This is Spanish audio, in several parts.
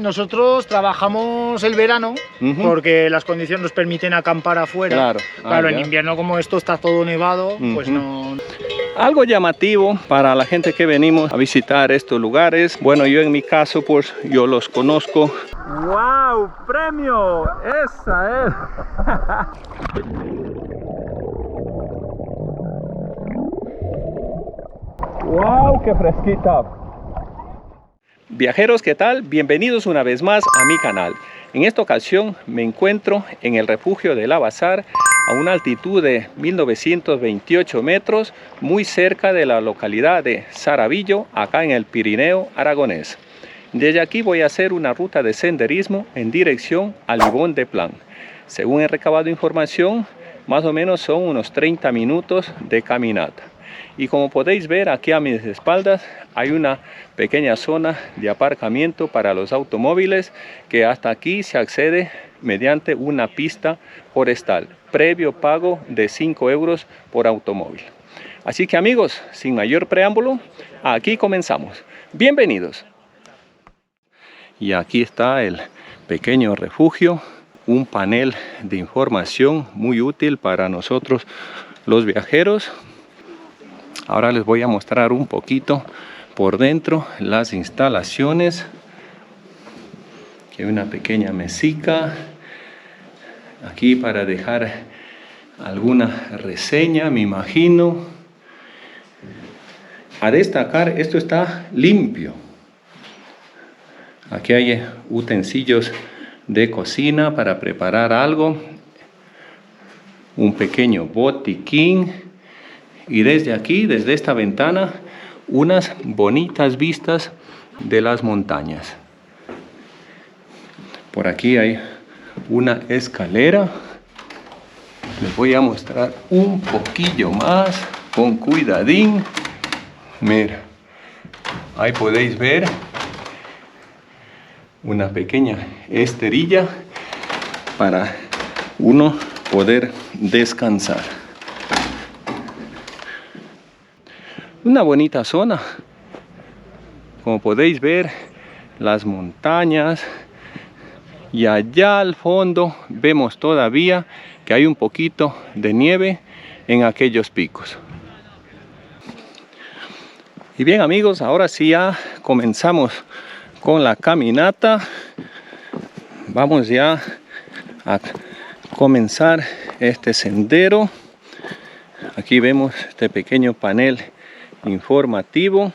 Nosotros trabajamos el verano porque las condiciones nos permiten acampar afuera. Claro, en invierno, como esto está todo nevado, pues no. Algo llamativo para la gente que venimos a visitar estos lugares. Bueno, yo en mi caso, pues yo los conozco. ¡Wow! ¡Premio! ¡Esa es! ¡Wow! ¡Qué fresquita! Viajeros, ¿qué tal? Bienvenidos una vez más a mi canal. En esta ocasión me encuentro en el refugio de Lavazar a una altitud de 1928 metros, muy cerca de la localidad de Saravillo, acá en el Pirineo aragonés. Desde aquí voy a hacer una ruta de senderismo en dirección a Libón de Plan. Según he recabado información, más o menos son unos 30 minutos de caminata. Y como podéis ver aquí a mis espaldas hay una pequeña zona de aparcamiento para los automóviles que hasta aquí se accede mediante una pista forestal, previo pago de 5 euros por automóvil. Así que amigos, sin mayor preámbulo, aquí comenzamos. Bienvenidos. Y aquí está el pequeño refugio, un panel de información muy útil para nosotros los viajeros. Ahora les voy a mostrar un poquito por dentro las instalaciones. Aquí hay una pequeña mesica aquí para dejar alguna reseña, me imagino. A destacar, esto está limpio. Aquí hay utensilios de cocina para preparar algo, un pequeño botiquín. Y desde aquí, desde esta ventana, unas bonitas vistas de las montañas. Por aquí hay una escalera. Les voy a mostrar un poquillo más, con cuidadín. Mira, ahí podéis ver una pequeña esterilla para uno poder descansar. Una bonita zona, como podéis ver, las montañas, y allá al fondo vemos todavía que hay un poquito de nieve en aquellos picos. Y bien amigos, ahora sí ya comenzamos con la caminata. Vamos ya a comenzar este sendero. Aquí vemos este pequeño panel informativo,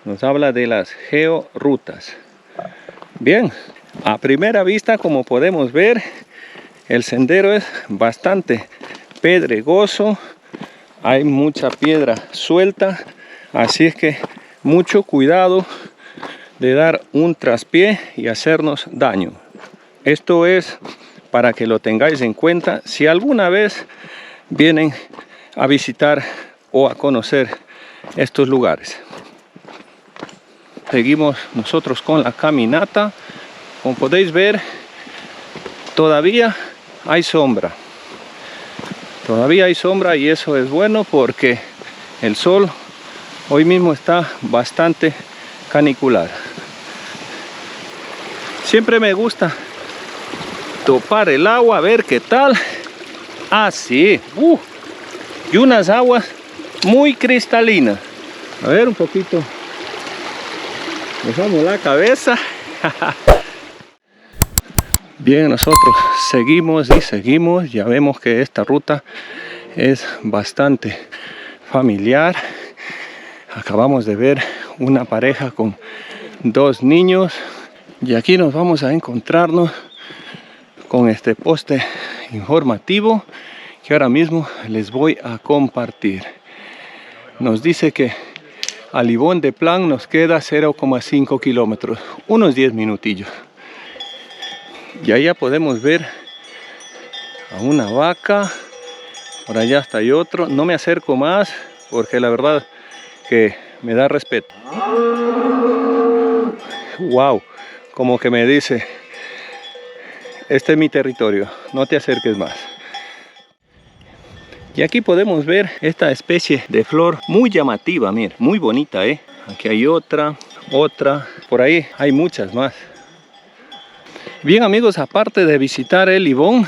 nos habla de las georrutas. Bien, a primera vista, como podemos ver, el sendero es bastante pedregoso, hay mucha piedra suelta, así es que mucho cuidado de dar un traspié y hacernos daño. Esto es para que lo tengáis en cuenta si alguna vez vienen a visitar o a conocer estos lugares. Seguimos nosotros con la caminata. Como podéis ver, todavía hay sombra. Todavía hay sombra y eso es bueno porque el sol hoy mismo está bastante canicular. Siempre me gusta topar el agua, a ver qué tal. Ah, sí. Y unas aguas muy cristalina. A ver un poquito. Dejamos la cabeza. Bien, nosotros seguimos y seguimos. Ya vemos que esta ruta es bastante familiar. Acabamos de ver una pareja con dos niños. Y aquí nos vamos a encontrarnos con este poste informativo que ahora mismo les voy a compartir. Nos dice que a Libón de Plan nos queda 0,5 kilómetros, unos 10 minutillos. Y allá podemos ver a una vaca, por allá está hay otro. No me acerco más porque la verdad que me da respeto. Wow, como que me dice, este es mi territorio, no te acerques más. Y aquí podemos ver esta especie de flor muy llamativa, miren, muy bonita, Aquí hay otra, otra, por ahí hay muchas más. Bien amigos, aparte de visitar el Ibón,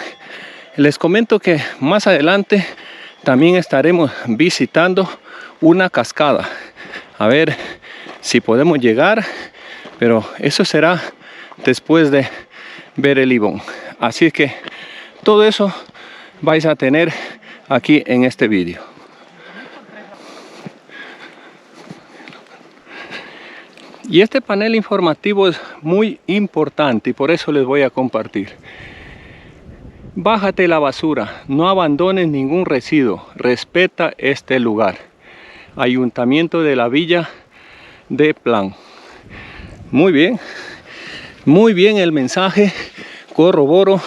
les comento que más adelante también estaremos visitando una cascada. A ver si podemos llegar, pero eso será después de ver el Ibón. Así que todo eso vais a tener aquí en este vídeo. Y este panel informativo es muy importante y por eso les voy a compartir. Bájate la basura, no abandones ningún residuo, respeta este lugar. Ayuntamiento de la Villa de Plan. Muy bien el mensaje, corroboro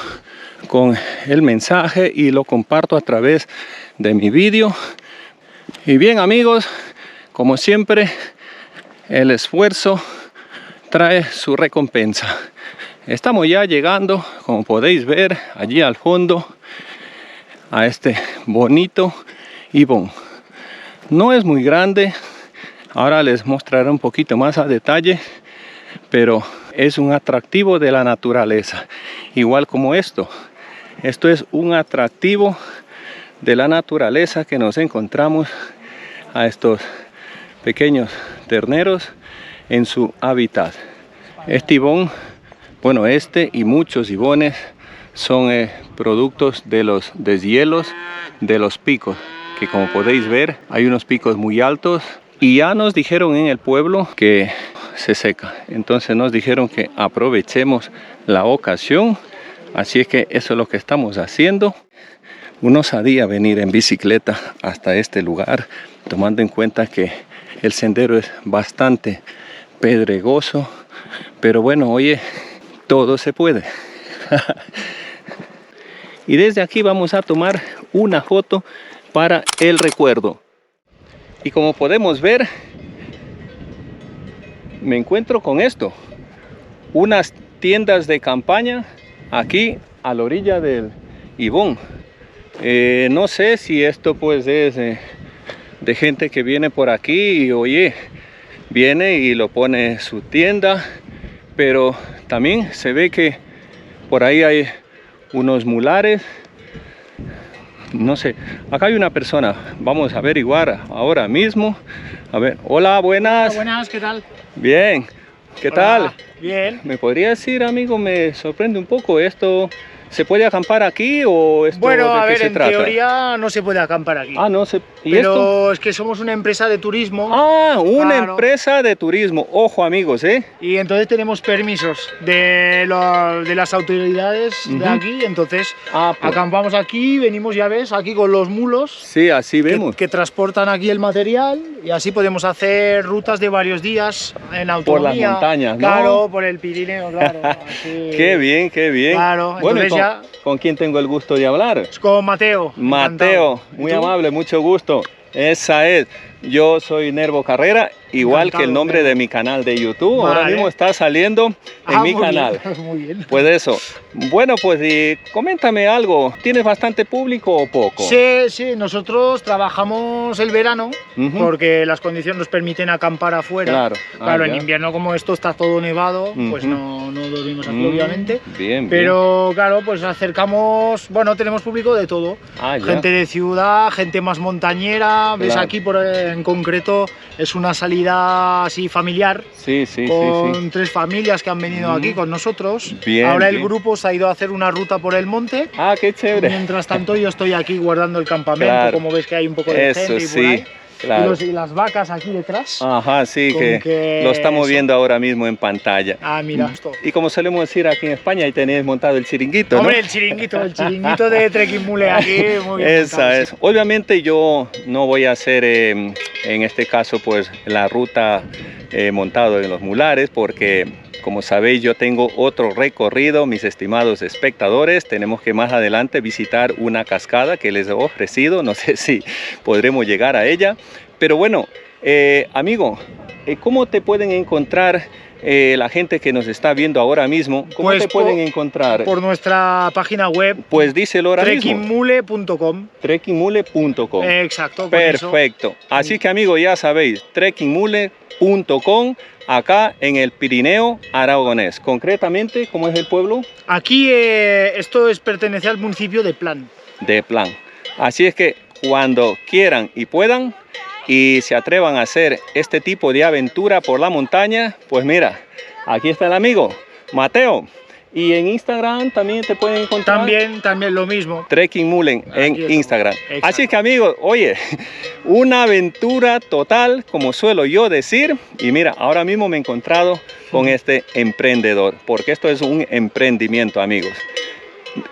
con el mensaje y lo comparto a través de mi vídeo. Y bien amigos, como siempre, el esfuerzo trae su recompensa. Estamos ya llegando, como podéis ver, allí al fondo, a este bonito Ibón. No es muy grande, ahora les mostraré un poquito más a detalle, pero es un atractivo de la naturaleza, igual como esto. Esto es un atractivo de la naturaleza que nos encontramos a estos pequeños terneros en su hábitat. Este ibón, bueno, este y muchos ibones son productos de los deshielos de los picos, que como podéis ver hay unos picos muy altos y ya nos dijeron en el pueblo que se seca. Entonces nos dijeron que aprovechemos la ocasión, así es que eso es lo que estamos haciendo. Una osadía venir en bicicleta hasta este lugar, tomando en cuenta que el sendero es bastante pedregoso, pero bueno, oye, todo se puede. Y desde aquí vamos a tomar una foto para el recuerdo. Y como podemos ver, me encuentro con esto, unas tiendas de campaña aquí a la orilla del Ibón. No sé si esto pues es de gente que viene por aquí y oye, viene y lo pone su tienda, pero también se ve que por ahí hay unos mulares. No sé, acá hay una persona, vamos a averiguar ahora mismo. A ver, hola, buenas. Hola, buenas, ¿qué tal? Bien, ¿qué Hola, tal? Bien. ¿Me podría decir, amigo, me sorprende un poco esto? ¿Se puede acampar aquí o esto? Bueno, ¿de a qué ver, se en trata? teoría no se puede acampar aquí. Ah, no sé. ¿Y pero esto? es que somos una empresa de turismo. Ah, una Claro. empresa de turismo. Ojo, amigos, ¿eh? Y entonces tenemos permisos de las autoridades de aquí. Entonces Ah, pues. acampamos aquí, venimos, ya ves, aquí con los mulos. Sí, así vemos. Que transportan aquí el material y así podemos hacer rutas de varios días en autonomía. Por las montañas, ¿no? Claro, por el Pirineo, claro. Así. Qué bien, qué bien. Claro, bueno, entonces ¿con quién tengo el gusto de hablar? Con Mateo. Mateo, encantado. muy ¿Y tú? amable, mucho gusto. Esa es. Yo soy Nervo Carrera, igual Encantado, que el nombre Nervo. de mi canal de YouTube. Vale. Ahora mismo está saliendo en mi muy canal. Bien, muy bien. Pues eso. Bueno, pues y coméntame algo. ¿Tienes bastante público o poco? Sí, nosotros trabajamos el verano porque las condiciones nos permiten acampar afuera. Claro, en invierno como esto está todo nevado, pues no dormimos aquí obviamente. Bien, pero claro, pues acercamos, bueno, tenemos público de todo. Gente de ciudad, gente más montañera. Ves aquí en concreto es una salida así familiar. Con 3 familias que han venido aquí con nosotros. Ahora el grupo se ha ido a hacer una ruta por el monte. Ah, qué chévere. Mientras tanto yo estoy aquí guardando el campamento, como ves que hay un poco de gente y por ahí. Claro. Y las vacas aquí detrás. Ajá, sí, que lo estamos viendo ahora mismo en pantalla. Ah, mira. Y como solemos decir aquí en España, ahí tenéis montado el chiringuito, ¿no? Hombre, el chiringuito de Trekking Mule aquí, muy bien. Esa es. Obviamente yo no voy a hacer en este caso pues la ruta montado en los mulares porque como sabéis yo tengo otro recorrido, mis estimados espectadores. Tenemos que más adelante visitar una cascada que les he ofrecido, no sé si podremos llegar a ella, pero bueno, amigo, ¿cómo te pueden encontrar la gente que nos está viendo ahora mismo? ¿Cómo te pueden encontrar? Por nuestra página web. Pues díselo ahora mismo. trekkingmule.com. trekkingmule.com. Exacto. Perfecto. Así que amigos, ya sabéis, trekkingmule.com. acá en el Pirineo aragonés. Concretamente, ¿cómo es el pueblo? Aquí esto pertenece al municipio de Plan. De Plan. Así es que cuando quieran y puedan y se atrevan a hacer este tipo de aventura por la montaña, pues mira, aquí está el amigo Mateo. Y en Instagram también te pueden encontrar. También lo mismo. Trekking Mullen en Instagram. Exacto. Así que amigos, oye, una aventura total, como suelo yo decir. Y mira, ahora mismo me he encontrado con este emprendedor, porque esto es un emprendimiento, amigos.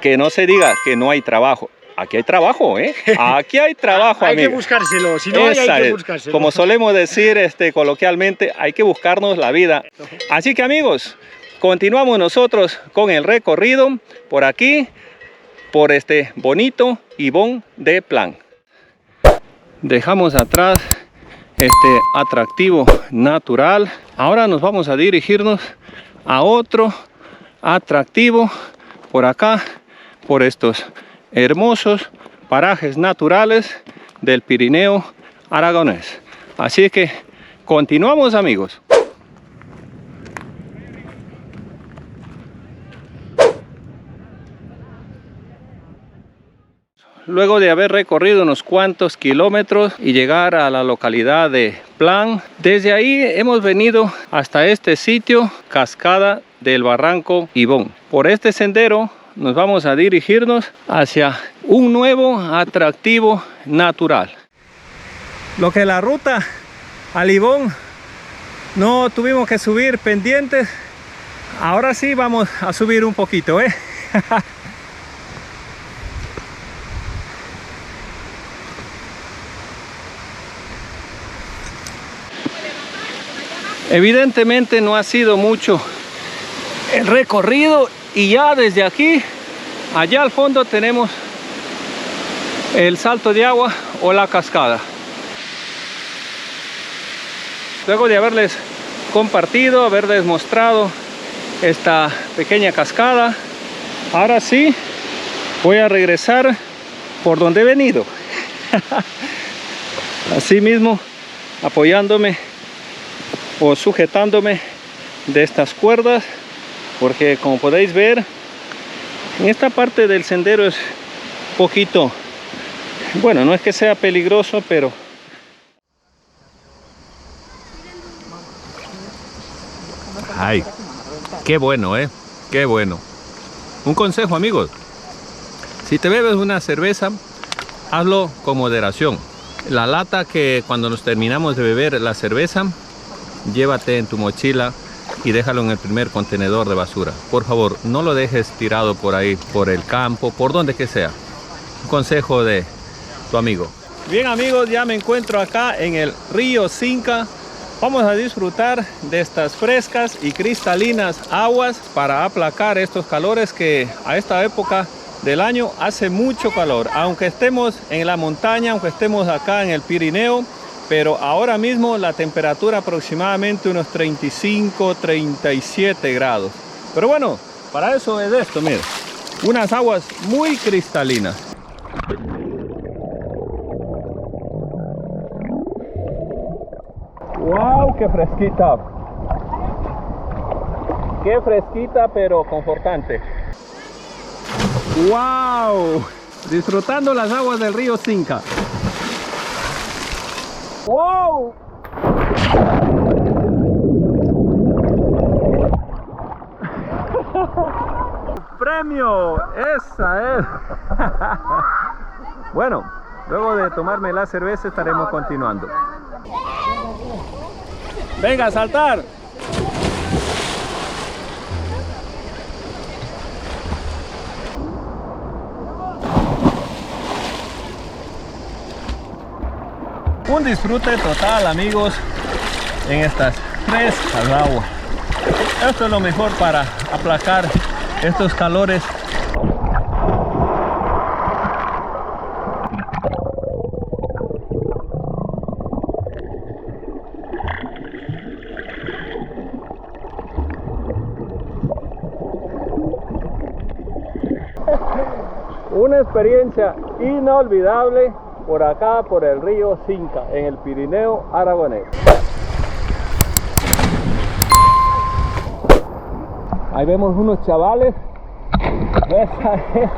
Que no se diga que no hay trabajo. Aquí hay trabajo, ¿eh? Aquí hay trabajo, hay amigos. Que buscárselo, si no hay que buscárselo. Como solemos decir coloquialmente, hay que buscarnos la vida. Así que amigos, continuamos nosotros con el recorrido por aquí, por este bonito Ibón de Plan. Dejamos atrás este atractivo natural. Ahora nos vamos a dirigirnos a otro atractivo por acá, por estos hermosos parajes naturales del Pirineo aragonés. Así que continuamos, amigos. Luego de haber recorrido unos cuantos kilómetros y llegar a la localidad de Plan, desde ahí hemos venido hasta este sitio, Cascada del Barranco Ibón. Por este sendero nos vamos a dirigirnos hacia un nuevo atractivo natural. Lo que la ruta al Ibón no tuvimos que subir pendientes, ahora sí vamos a subir un poquito, ¿eh? Evidentemente no ha sido mucho el recorrido y ya desde aquí, allá al fondo tenemos el salto de agua o la cascada. Luego de haberles compartido, haberles mostrado esta pequeña cascada, ahora sí voy a regresar por donde he venido. Así mismo, apoyándome o sujetándome de estas cuerdas, porque como podéis ver, en esta parte del sendero es poquito, bueno, no es que sea peligroso, pero ay, qué bueno, qué bueno. Un consejo, amigos: si te bebes una cerveza, hazlo con moderación. La lata que cuando nos terminamos de beber la cerveza, llévate en tu mochila y déjalo en el primer contenedor de basura. Por favor, no lo dejes tirado por ahí, por el campo, por donde que sea. Un consejo de tu amigo. Bien, amigos, ya me encuentro acá en el río Cinca. Vamos a disfrutar de estas frescas y cristalinas aguas para aplacar estos calores que a esta época del año hace mucho calor. Aunque estemos en la montaña, aunque estemos acá en el Pirineo, pero ahora mismo la temperatura aproximadamente unos 35-37 grados. Pero bueno, para eso es esto, mira, unas aguas muy cristalinas. ¡Wow! ¡Qué fresquita! ¡Qué fresquita, pero confortante! ¡Wow! Disfrutando las aguas del río Cinca. ¡Wow! ¡Premio! ¡Esa es! Bueno, luego de tomarme la cerveza estaremos continuando. ¡Venga, a saltar! Un disfrute total, amigos, en estas frescas aguas. Esto es lo mejor para aplacar estos calores. Una experiencia inolvidable por acá, por el río Cinca, en el Pirineo aragonés. Ahí vemos unos chavales. Esa es.